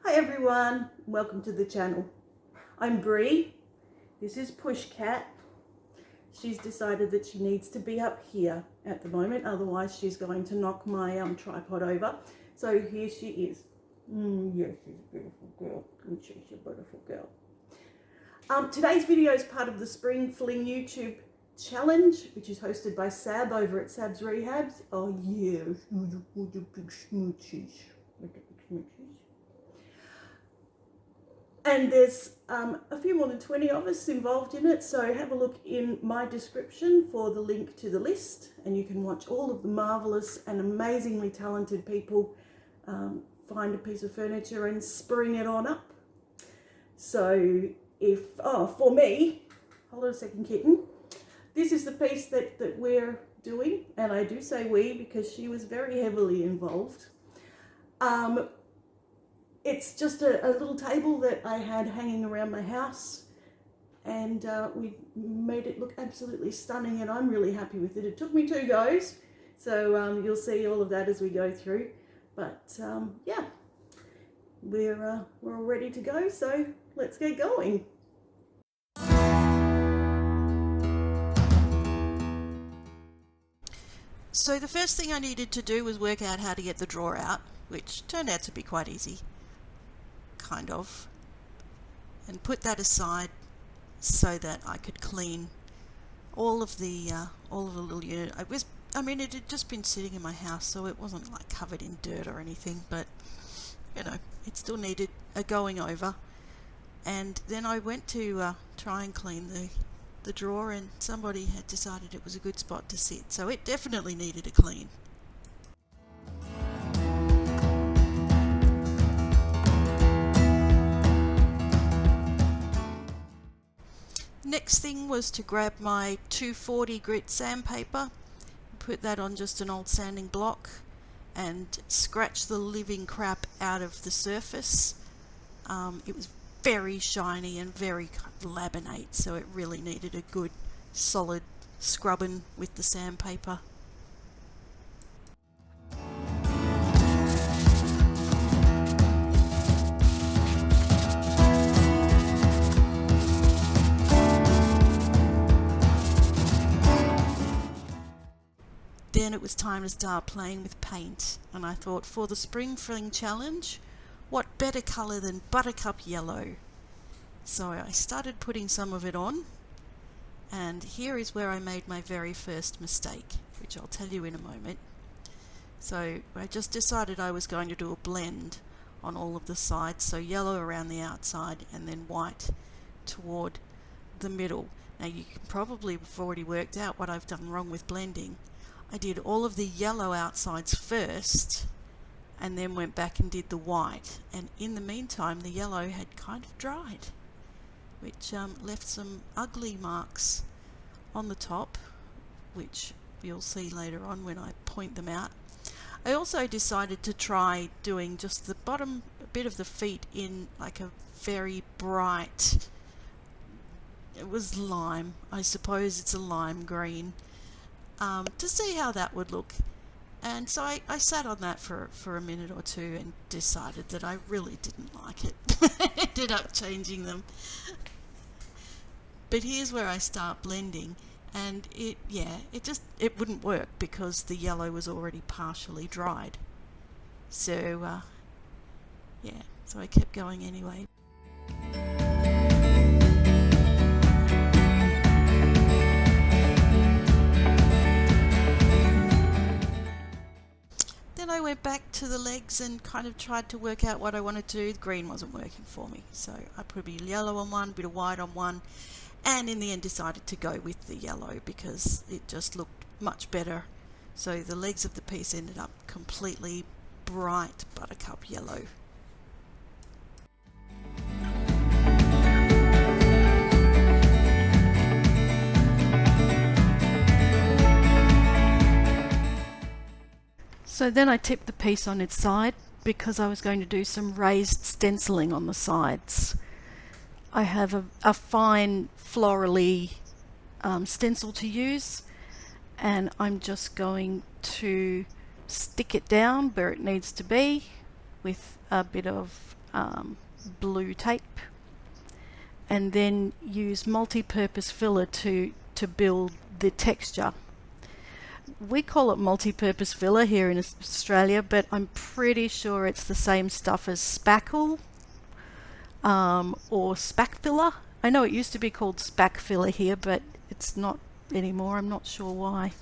Hi everyone, welcome to the channel. I'm Bree. This is Pushcat. She's decided that she needs to be up here at the moment, otherwise she's going to knock my tripod over. So here she is. Yes, she's a beautiful girl. And she's a beautiful girl. Today's video is part of the Spring Fling YouTube challenge, which is hosted by Sab over at Sab's Rehabs. Oh yeah, with the big smoochies. And there's a few more than 20 of us involved in it, so have a look in my description for the link to the list, and you can watch all of the marvellous and amazingly talented people find a piece of furniture and spring it on up. So for me, hold on a second, kitten, this is the piece that we're doing, and I do say we because she was very heavily involved. It's just a little table that I had hanging around my house, and we made it look absolutely stunning, and I'm really happy with it. It took me 2 goes, so you'll see all of that as we go through. But yeah, we're all ready to go, so let's get going. So the first thing I needed to do was work out how to get the drawer out, which turned out to be quite easy. Kind of, and put that aside so that I could clean all of the little unit. It had just been sitting in my house, so it wasn't like covered in dirt or anything, but you know, it still needed a going over. And then I went to try and clean the drawer, and somebody had decided it was a good spot to sit, so it definitely needed a clean. Next thing was to grab my 240 grit sandpaper, put that on just an old sanding block, and scratch the living crap out of the surface. It was very shiny and very laminate, so it really needed a good solid scrubbing with the sandpaper. Then it was time to start playing with paint, and I thought, for the Spring Fling challenge, what better colour than buttercup yellow? So I started putting some of it on, and here is where I made my very first mistake, which I'll tell you in a moment. So I just decided I was going to do a blend on all of the sides, so yellow around the outside and then white toward the middle. Now you can probably have already worked out what I've done wrong with blending. I did all of the yellow outsides first and then went back and did the white, and in the meantime the yellow had kind of dried, which left some ugly marks on the top, which you'll see later on when I point them out. I also decided to try doing just the bottom bit of the feet in like a very bright, it was lime, I suppose it's a lime green, to see how that would look. And so I sat on that for a minute or two and decided that I really didn't like it. Ended up changing them. But here's where I start blending, and it wouldn't work because the yellow was already partially dried. So so I kept going anyway. Then I went back to the legs and kind of tried to work out what I wanted to do. The green wasn't working for me, so I put a bit of yellow on one, a bit of white on one, and in the end decided to go with the yellow because it just looked much better. So the legs of the piece ended up completely bright buttercup yellow. So then I tipped the piece on its side because I was going to do some raised stenciling on the sides. I have a fine florally stencil to use, and I'm just going to stick it down where it needs to be with a bit of blue tape, and then use multi-purpose filler to build the texture. We call it multi-purpose filler here in Australia, but I'm pretty sure it's the same stuff as spackle or spack filler. I know it used to be called spack filler here, but it's not anymore. I'm not sure why.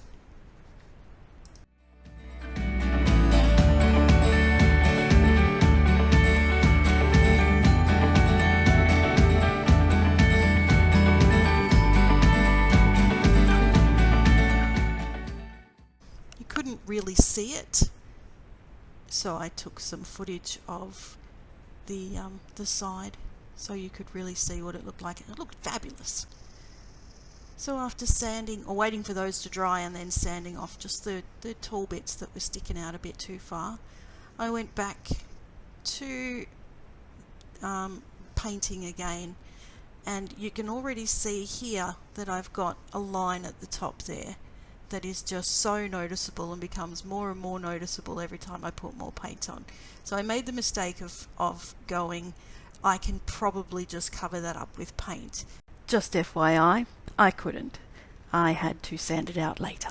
Couldn't really see it, so I took some footage of the side so you could really see what it looked like, and it looked fabulous. So after sanding, or waiting for those to dry and then sanding off just the tall bits that were sticking out a bit too far, I went back to painting again, and you can already see here that I've got a line at the top there that is just so noticeable and becomes more and more noticeable every time I put more paint on. So I made the mistake of going, I can probably just cover that up with paint. Just FYI, I couldn't. I had to sand it out later.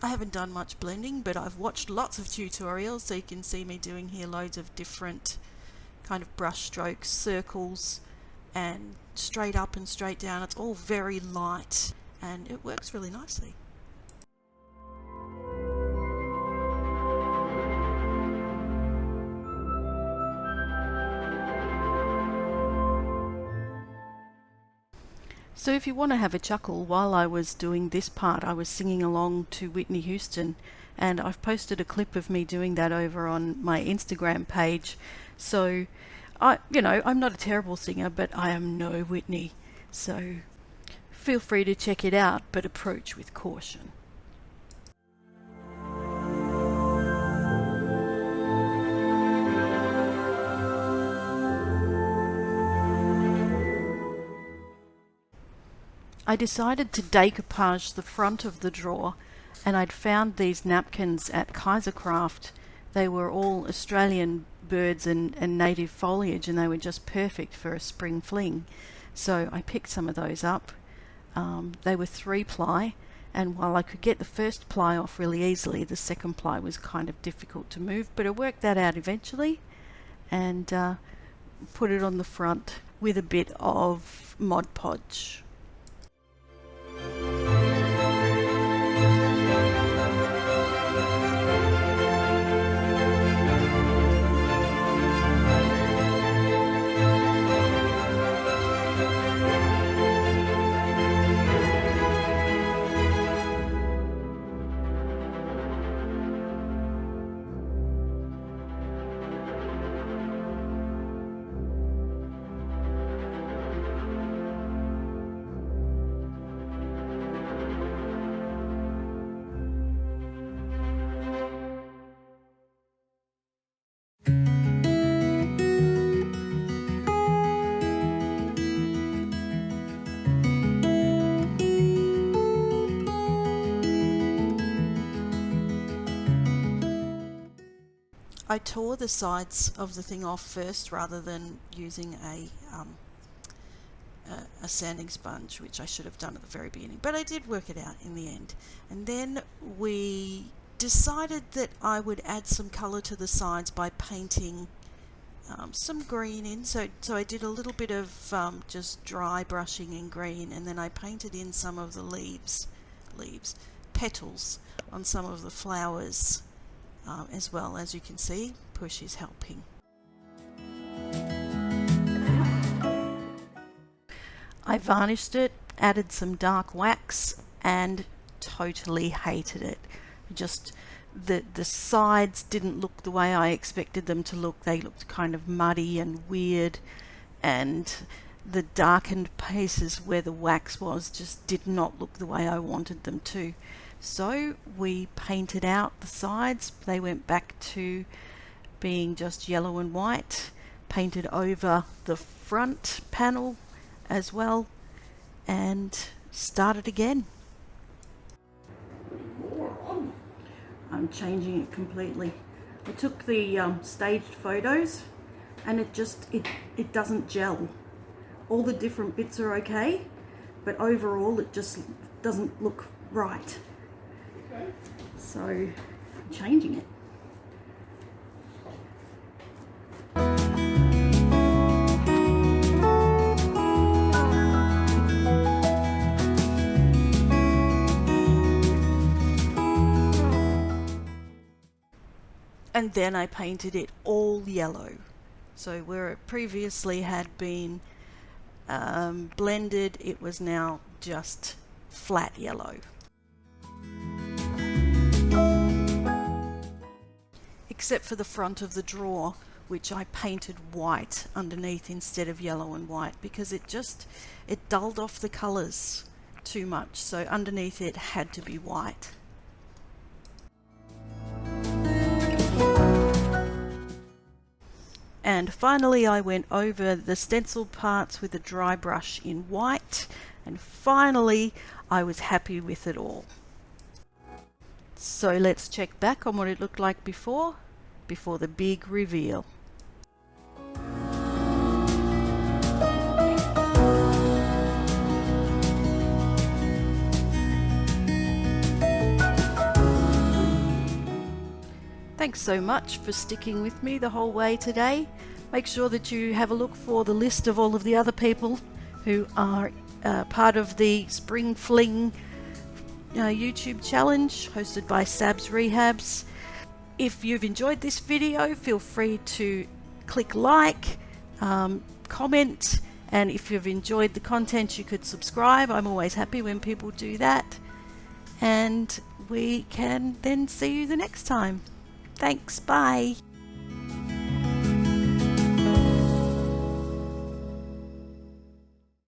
I haven't done much blending, but I've watched lots of tutorials, so you can see me doing here loads of different kind of brush strokes, circles, and straight up and straight down. It's all very light and it works really nicely. So if you want to have a chuckle, while I was doing this part, I was singing along to Whitney Houston, and I've posted a clip of me doing that over on my Instagram page. So, I'm not a terrible singer, but I am no Whitney. So feel free to check it out, but approach with caution. I decided to decoupage the front of the drawer, and I'd found these napkins at Kaisercraft. They were all Australian birds and native foliage, and they were just perfect for a spring fling. So I picked some of those up. They were 3-ply, and while I could get the first ply off really easily, the second ply was kind of difficult to move, but I worked that out eventually and put it on the front with a bit of Mod Podge. I tore the sides of the thing off first rather than using a sanding sponge, which I should have done at the very beginning, but I did work it out in the end. And then we decided that I would add some colour to the sides by painting some green in. So I did a little bit of just dry brushing in green, and then I painted in some of the petals on some of the flowers. As well. As you can see, Push is helping. I varnished it, added some dark wax, and totally hated it. Just the sides didn't look the way I expected them to look. They looked kind of muddy and weird, and the darkened places where the wax was just did not look the way I wanted them to. So we painted out the sides. They went back to being just yellow and white, painted over the front panel as well, and start it again. I'm changing it completely. I took the staged photos and it doesn't gel. All the different bits are okay, but overall it just doesn't look right. So I'm changing it. And then I painted it all yellow. So where it previously had been blended, it was now just flat yellow. Except for the front of the drawer, which I painted white underneath instead of yellow and white, because it dulled off the colours too much. So underneath it had to be white. And finally I went over the stenciled parts with a dry brush in white, and finally I was happy with it all. So let's check back on what it looked like before the big reveal. Thanks so much for sticking with me the whole way today. Make sure that you have a look for the list of all of the other people who are part of the Spring Fling YouTube challenge hosted by Sab's Rehabs. If you've enjoyed this video, feel free to click like, comment, and if you've enjoyed the content you could subscribe. I'm always happy when people do that. And we can then see you the next time. Thanks, bye.